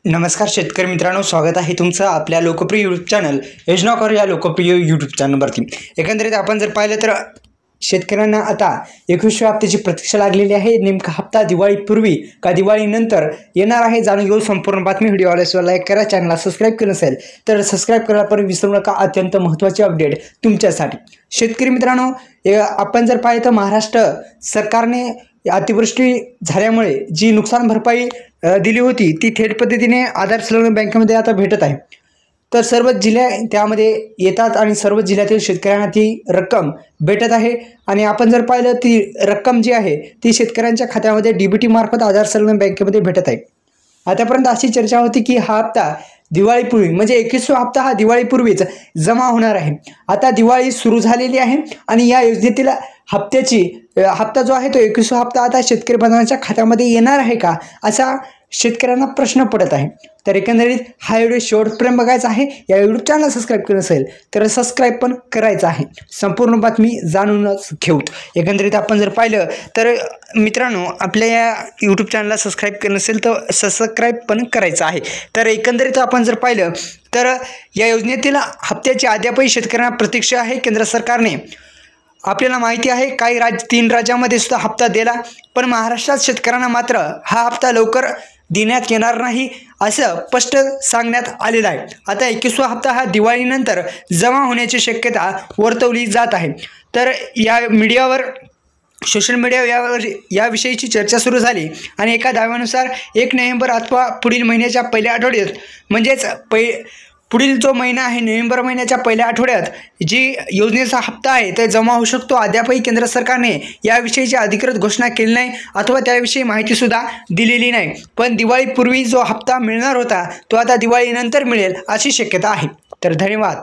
नमस्कार शेतकरी मित्रांनो, स्वागत आहे तुमचं आपल्या लोकप्रिय यूट्यूब चॅनल योजनाकर या लोकप्रिय यूट्यूब चॅनलवरती। एकंदरीत आपण जर पाहिलं तर शेतकऱ्यांना आता 21व्या हप्त्याची प्रतीक्षा लागलेली आहे। नेमका हप्ता दिवाळीपूर्वी का दिवाळीनंतर येणार आहे जाणून घेऊ संपूर्ण बातमी। व्हिडिओ आवडल्यास लाईक करा, चॅनलला सबस्क्राइब केलं नसेल तर सबस्क्राइब करायला पण विसरू नका। अत्यंत महत्त्वाची अपडेट तुमच्यासाठी शेतकरी मित्रांनो, आपण जर पाहिलं तर महाराष्ट्र सरकारने अतिवृष्टी झाल्यामुळे जी नुकसान भरपाई दिली होती ती थेट पद्धतीने आधार संलग्न बँकेमध्ये आता भेटत आहे। तर सर्व जिल्हे त्यामध्ये येतात आणि सर्व जिल्ह्यातील शेतकऱ्यांना ती रक्कम भेटत आहे। आणि आपण जर पाहिलं ती रक्कम जी आहे ती शेतकऱ्यांच्या खात्यामध्ये डीबीटी मार्फत आधार संलग्न बँकेमध्ये भेटत आहे। आतापर्यंत अशी चर्चा होती की हा हप्ता दिवाळीपूर्वी म्हणजे 21वा हप्ता हा दिवाळीपूर्वीच जमा होणार आहे। आता दिवाळी सुरू झालेली आहे आणि या योजनेतील हप्ता जो आहे तो 21वा हप्ता आता शेतकरी बांधवांच्या खात्यामध्ये येणार आहे का असा शेतकऱ्यांना प्रश्न पडत आहे। तर एकंदरीत हा व्हिडिओ शेवटपर्यंत बघायचा आहे। या यूट्यूब चॅनलला सबस्क्राइब केलं नसेल तर सबस्क्राइब पण करायचं आहे। संपूर्ण बातमी जाणूनच घेऊत। एकंदरीत आपण जर पाहिलं तर मित्रांनो, आपल्या या यूट्यूब चॅनलला सबस्क्राइब केलं नसेल तर सबस्क्राइब पण करायचं आहे। तर एकंदरीत आपण जर पाहिलं तर या योजनेतील हप्त्याची अद्यापही शेतकऱ्यांना प्रतीक्षा आहे। केंद्र सरकारने आपल्याला माहिती आहे काही 3 राज्यांमध्ये सुद्धा हप्ता दिला, पण महाराष्ट्रात शेतकऱ्यांना मात्र हा हप्ता लवकर देण्यात येणार नाही असं स्पष्ट सांगण्यात आलेलं आहे। आता 21वा हप्ता हा दिवाळीनंतर जमा होण्याची शक्यता वर्तवली जात आहे। तर या मीडियावर सोशल मीडियावर याविषयीची चर्चा सुरू झाली आणि एका दाव्यानुसार 1 नोव्हेंबर अथवा पुढील महिन्याच्या पहिल्या आठवड्यात म्हणजेच पुढील जो महिना आहे नोव्हेंबर महिन्याच्या पहिल्या आठवड्यात जी योजनेचा हप्ता आहे ते जमा होऊ शकतो। अद्यापही केंद्र सरकारने याविषयीची अधिकृत घोषणा केली नाही अथवा त्याविषयी माहितीसुद्धा दिलेली नाही। पण दिवाळीपूर्वी जो हप्ता मिळणार होता तो आता दिवाळीनंतर मिळेल अशी शक्यता आहे। तर धन्यवाद।